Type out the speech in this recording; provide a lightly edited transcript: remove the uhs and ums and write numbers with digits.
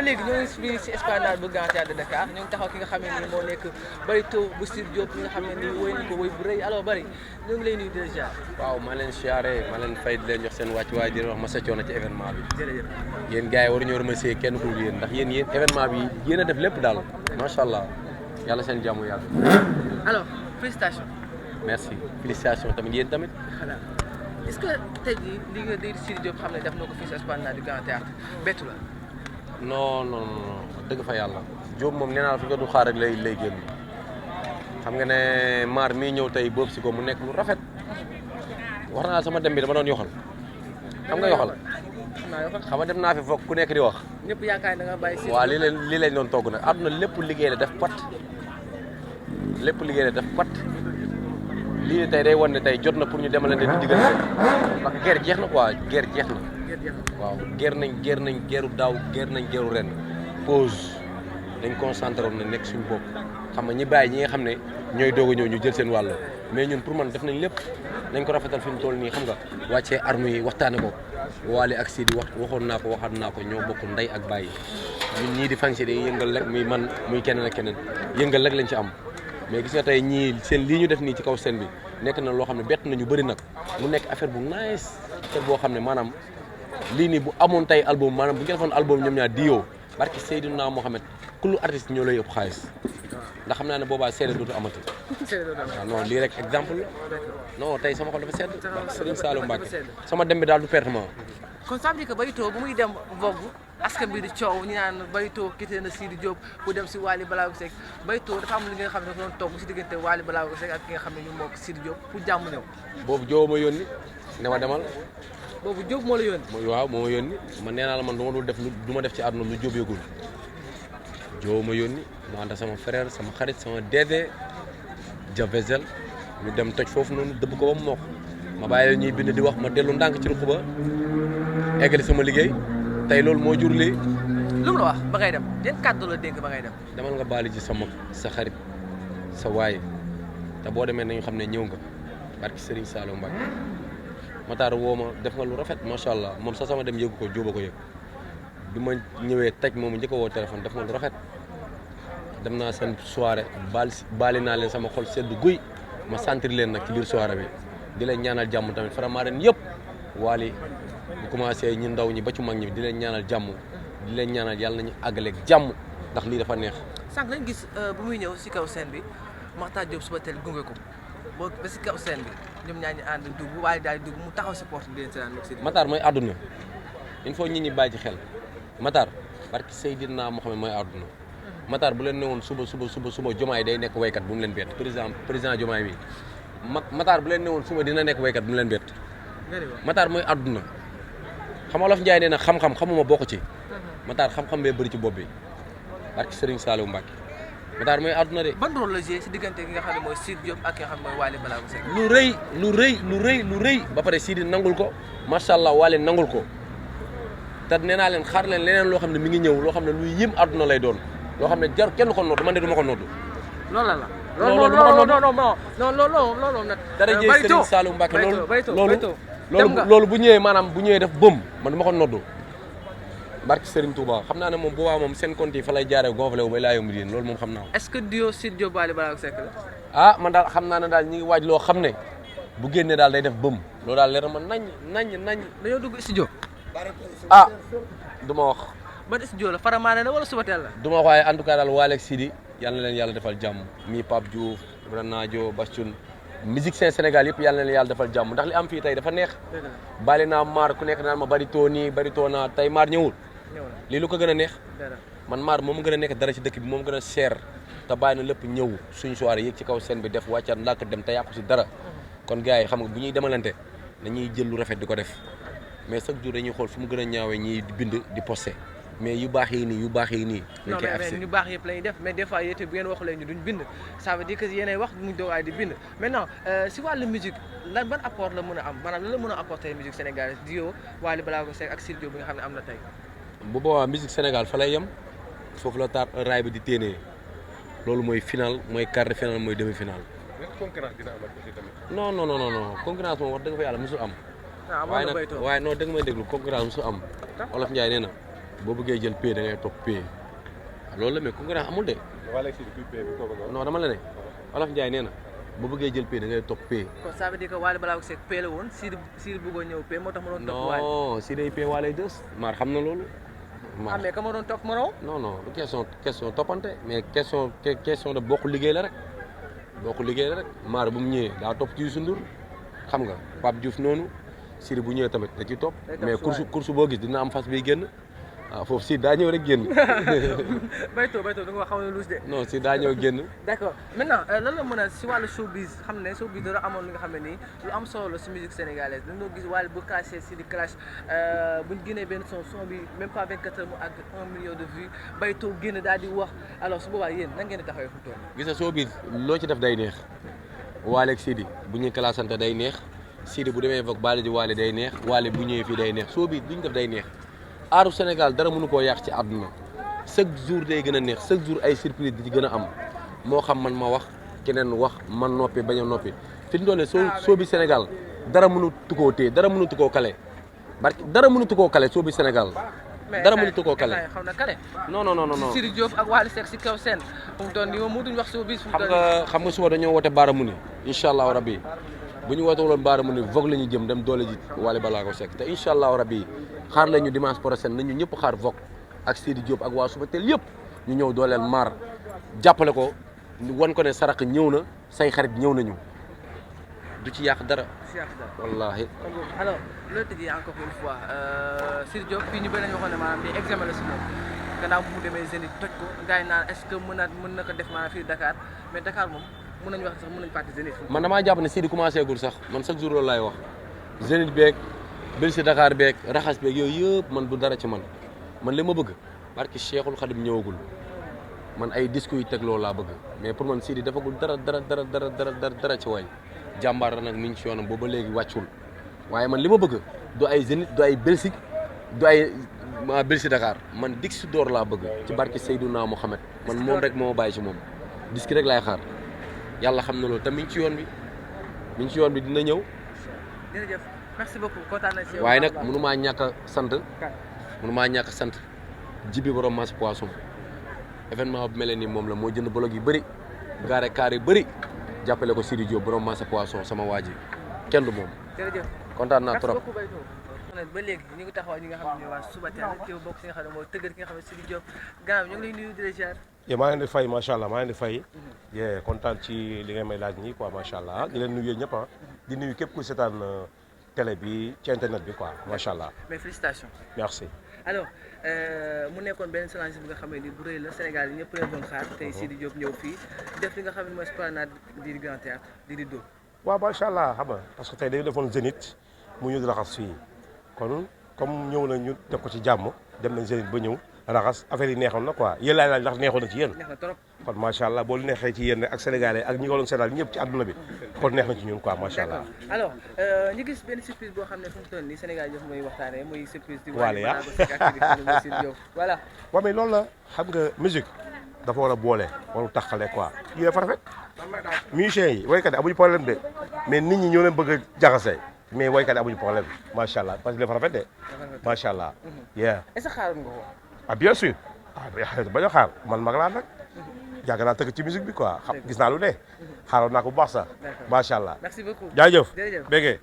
léegi ñoo ngi fii si esplanade bu Grand Théâtre de Dakar ñoo ngi taxaw ki nga xam ne nii moo nekk Barito bu Sidy Diop mi nga xam ne nii woy na ko woy bu rëy alors Bari ñoo ngi lay nuyu déjà. waaw maa leen siyaare maa leen fay di leen jox seen wàcc waaye di leen wax ma sa coono ci événement bi. jërëjëf yéen gars yi waruñoo remercier kenn ku dul yéen ndax yéen événement bi yéen a def lépp daal macha allah yàlla seen jàmm yàlla. alors félicitations. merci félicitations tamit yéen tamit. voilà est-ce que tey jii li nga di Sidy Diop xam ne def na ko fii si esplanade du Grand Théâtre bettu la. non non non dëgg fa yàlla Diop moom nee naa la fi nga du xaar rek lay génn xam nga ne maar mii ñëw tey boobu si ko mu nekk lu rafet wax naa sama dem bi dama doon yoxal xam nga yoxal xam nga dem naa fi foog ku nekk di wax ñëpp yaakaar da nga bàyyi Sidy. waaw lii lañ doon togg nag àdduna lépp liggéey la def pat lépp liggéey la def pat lii tey day wan ne tey jot na pour ñu demalante di diggante parce que guerre jeex na quoi guerre jeex na waaw guerre nañ guerru daaw guerre nañ guerru ren pause dañ concentré woon na nekk suñu bopp xam nga ñi bàyyi ñi nga xam ne ñooy doog a ñëw ñu jël seen wàll mais ñun pour man def nañ lépp nañ ko rafetal fi mu toll nii xam nga wàccee armes yi waxtaane ko Wally ak Sidy waxoon naa ko waxaat naa ko ñoo bokk ndey ak bàyyi ñun ñii di fanci day yëngal rek muy man muy keneen ak keneen yëngal rek lañ ci am mais gis nga tey ñii seen lii ñu def nii ci kaw scène bi nekk na loo xam ne bett nañu bëri nag mu nekk affaire bu nice affaire boo xam ne maanaam lii nii bu amoon tey album maanaam bu ñu defoon album ñoom ñaar diyo barki Seydina Mohamed kullu artiste ñoo lay ëpp xaalis ndax xam naa ne boobaa seede dootu amati waaw non lii rek exemple la non tey sama xol dafa sedd Serigne Saliou Mbacké sama dem bi daal du pertement kon ça veut dire que Barito bu muy dem Vogue askan bi di coow ñu naan Barito quitté na Sidy Diop bu dem si Wally Ballago Seck Barito dafa am li nga xam ne dafa doon togg si diggante Wally Ballago Seck ak ki nga xam ne ñu moo ko Sidy Diop pour jàmm ñëw. boobu Diop ma yónni ne ma demal boobu Diop moo la yónni. waaw moo ma yónni man nee naa la man du ma dul def du ma def ci àdduna lu Diop yëgul Diop ma yónni ma ànd sama frère sama xarit sama déedéet Javezel ñu dem toj foofu noonu dëbb ko ba mu mokk ma bàyyi la ñuy bind di wax ma dellu ndànk ci ruq ba eggali sama liggéey tey loolu moo jur lii. lu mu la wax ba ngay dem yan kàddu la dénk ba ngay dem. demal nga baali ji sa mag sa xarit sa waay te boo demee nañu xam ne ñëw nga barki Serigne Saliou Mbacké Matar woo ma def nga lu rafet macha allah moom sax sama dem yëgu ko jóoba ko yëg bi ma ñëwee taj moomu njëkk a woo téléphone def nga lu rafet dem naa seen soirée baali naa leen sama xol sedd guy ma sentir leen nag ci biir soirée bi di leen ñaanal jàmm tamit vraiment ren yëpp Wally bu commencé ñi ndaw ñi ba ci mag ñi di leen ñaanal jàmm di leen ñaanal yàlla nañu àggaleeg jàmm ndax lii dafa neex. sànq lañ gis bu muy ñëw si kaw scène bi Makhtar Diop suba teel gunge ko ba si kaw scène bi ñoom ñaa ñu ànd dugg Wally daal di dugg mu taxaw si porte bi leen seetaan ak Matar mooy àdduna il faut nit ñi bàyyi ci xel Matar barki Seydina Mohamed mooy àdduna Matar bu leen newoon suba Diomaye day nekk waykat bu mu leen bett président Diomaye bi Matar bu leen newoon suba dina nekk waykat bu mu leen bett Matar mooy àdduna xam nga Wolof Njaay nee na xam-xam xamuma bokk ci Matar xam-xam bee bëri ci bopp bi barki Serigne Saliou Mbacké Matar mooy àdduna de. ban rôle la joué si diggante gi nga xam ne mooy Sidy Diop ak ki nga xam ne mooy Wally Ballago Seck. lu rëy ba pare Sidy nangul ko macha allah Wally nangul ko te nee naa leen xaar leen leneen loo xam ne mi ngi ñëw loo xam ne luy yëm àdduna lay doon loo xam ne jar kenn ko noddu man de du ma ko noddu. loolu la. non nag. dara jëye Serigne Saliou Mbacké loolu bu ñëwee maanaam bu ñëwee def bëm man du ma ko noddu barki Serigne Touba xam naa ne moom boobaa moom seen compte yi fa lay jaaree gonflé wu ba laa yomb loolu moom xam naa ko. est-ce que duo Sidy Diop Wally Ballago Seck la. ah man daal xam naa ne daal ñi ngi waaj loo xam ne bu génnee daal day def bëm loolu daal leer na ma nañ. dañoo dugg studio. ah du ma wax. ban studio la faramaane na wala suba teel la. du ma wax waaye en tout cas daal Wally ak Sidy yal na leen yàlla defal jàmm mi Pape Diouf Ibrahima Nadio Bastoun musicien Sénégal yëpp yal na leen yàlla defal jàmm ndax li am fii tey dafa neex. bàyyi naa maar ku nekk naan ma Barito nii Barito naa tey maar ñëwul. lii lu ko gën a neex. man maar moom gën a nekk dara ci dëkk bi moom gën a cher te bàyyi na lépp ñëw suñu soirée yéeg ci kaw scène bi def wàccaat ndànk dem te yàqu si dara kon gars yi xam nga bu ñuy demalante dañuy jël lu rafet di ko def mais chaque jour dañuy xool fu mu gën a ñaawee ñiy bind di posté mais yu baax yi nii dañ koy accès ñu baax yëpp la ñuy def mais des fois yéete bu ngeen waxulee ñu duñ bind ça veut dire que yéenay wax mu doog ay di bind maintenant si wàllu musique lan ban apport la mën a am maanaam lan la mën a apporter musique sénégalaise duo Wally Ballago Seck ak Sidy Diop bi nga xam ne am na tey. bu boobaa musique Sénégal fa lay yem foofu la taar raay bi di téenee loolu mooy final mooy quart de finale mooy demi final. concurrence dina am aussi tamit. non concurrence moom wax dëgg fa yàlla mosul am. waaye non dëgg may déglu concurrence mosul am. Wolof Njaay nee na boo bëggee jël pay da ngay topp pay loolu la mais concurrence amul de. wala si kuy pay bi kooku non dama la ne Wolof Njaay nee na boo bëggee jël pay da ngay topp pay. kon ça veut dire que Wally Ballago Seck pay la woon Sidy bëggoon ñëw pay moo tax ma doon topp Wally. non si day pay Wally des maar xam na loolu. ah mais ka ma doon topp ma raw. non non du question toppante mais question de bokk liggéey la rek bokk liggéey la rek maar bu mu ñëwee daa topp ci Youssou Ndour xam nga Pape Diouf noonu Sidy bu ñëwee tamit da ciy topp mais course boo gis dina am fas biy génn waaw foofu Sidy daa ñëw rek génn. baytoo da nga wax xaw na luus de. non Sidy daa ñëw génn. d'accord maintenant lan la mën a si wàllu showbiz xam ne showbiz dara amoon li nga xam ne nii lu am solo la si musique sénégalaise dañoo gis Wally bu clashé Sidy clash buñ génnee benn son bi même pas 24 heures mu àgg 1 million de vues baytoo génn daal di wax alors su boobaa yéen nan ngeen di taxawee fu mu toll. gis nga showbiz loo ci def day neex Wally ak Sidy bu ñuy clashante day neex Sidy bu demee Vogue baale ji Wally day neex Wally bu ñëwee fii day neex showbiz lu ñu def day neex aaru Sénégal dara mënu koo yàq ci àdduna chaque jour day gën a neex chaque jour ay surprise di ci gën a am moo xam man ma wax keneen wax man noppi bañ a noppi fi mu doon ne showbiz Sénégal dara mënatu koo téye dara mënatu koo kale barki dara mënatu koo kale showbiz Sénégal dara mënatu koo kale xaw na kale. non Sidy Diop ak Wally Seck si kaw seen fu mu toll nii moom mënuñ wax showbiz fu mu toll nii. xam nga suba dañoo woote baaramu ni incha allahu rabbi bu ñu woote woon baaramu ni Vogue la ñu jëm dem doole ji Wally Ballago Seck te incha allahu rabbi xaar lañu dimanche prochain nañu ñëpp xaar Vogue ak Sidy Diop ak waa Subatel yëpp ñu ñëw dooleel maar jàppale ko wan ko ne sarax ñëw na say xarit ñëw nañu du ci yàq dara wallahi alors loolu tëjee encore une fois Sidy Diop fii ñu bëri nañu waxoon ne maanaam di examen la si moom gannaaw bu mu demee Zénith toj ko gars yi naan est-ce que mën na ko def maanaam fii Dakar mais Dakar moom mën nañu wax sax mën nañu fàtte Zénith. man damaa jàpp ne Sidy commencé gul sax man chaque jour loolu laay wax Zénith beeg Bercy Dakar beeg raxas beeg yooyu yëpp man du dara ci man li ma bëgg parce que Cheikhul Khadim ñëwagul man ay disques yu teg loolu laa bëgg mais pour man Sidy defagul dara ci way jàmbaar la nag mi ngi ci yoonam booba léegi wàccul waaye man li ma bëgg du ay Zénith du ay Bercy du ay Bercy Dakar man disque d'or laa bëgg ci barki Seydouna Mohamed man moom rek moo bàyyi ci moom disque rek laay xaar yàlla xam na loolu te mi ngi ci yoon bi dina ñëw. jërëjëf merci beaucoup kontaan nañ si waaye nag mënumaa ñàkk a sant Jibi borom Mass Poisson événement bu mel ni moom la moo jënd bolog yu bëri gaare kaar yu bëri jàppale ko Sidy Diop borom Mass Poisson sama waa ji kenn du moom. jërëjëf kontaan naa trop. ba léegi ñu ngi taxaw ñi nga xam ne waa Subatel ki bokk si nga xam ne mooy tëggal ki nga xam ne Sidy Diop gannaaw ñu ngi lay nuyu di la ziar. maa leen di fay macha allah maa leen di fay. kontaan ci li ngay may laaj nii quoi macha allah di leen nuyu ñëpp di nuyu képp ku seetaan télé bi ci internet bi quoi macha allah. mais félicitations. merci. alors mu nekkoon benn challenge bi nga xam ne nii bu rëy la Sénégal yi ñëpp leen doon xaar tey Sidy Diop ñëw fii def li nga xam ne mooy esplanade di Grand Théâtre di Rideau. waaw macha allah xam nga parce que tey dañu defoon Zénith mu ñëw di raxas fii kon comme ñëw na ñu def ko ci jàmm dem nañ Zénith ba ñëw raxas affaire yi neexoon na quoi yéen laay laaj ndax neexoon na ci yéen. neex na trop. kon macha allah boo neexee ci yéen ak sénégalais ak ñi ko doon seetal ñëpp ci àdduna bi kon neex na ci ñun quoi macha allah. d'accord alors ñu gis benn surprise boo xam ne fu mu toll nii Sénégal yëpp mooy waxtaanee muy surprise. di Wally voilà. waaw mais loolu la xam nga musique dafa war a boole waru taxale quoi lii dafa rafet musiciens yi waykat yi amuñu problème de mais nit ñi ñoo leen bëgg a jaxase mais waykat yi amuñu problème macha allah parce que dafa rafet de macha allah. est-ce que xaaroon nga ko. ah bien sûr bañ a xaar man mag laa nag yàgg naa tëgg ci musique bi quoi xam gis naa lu ne xaaroon naa ko bu baax sax macha allah. merci beaucoup jaajëf jërëjëf bége.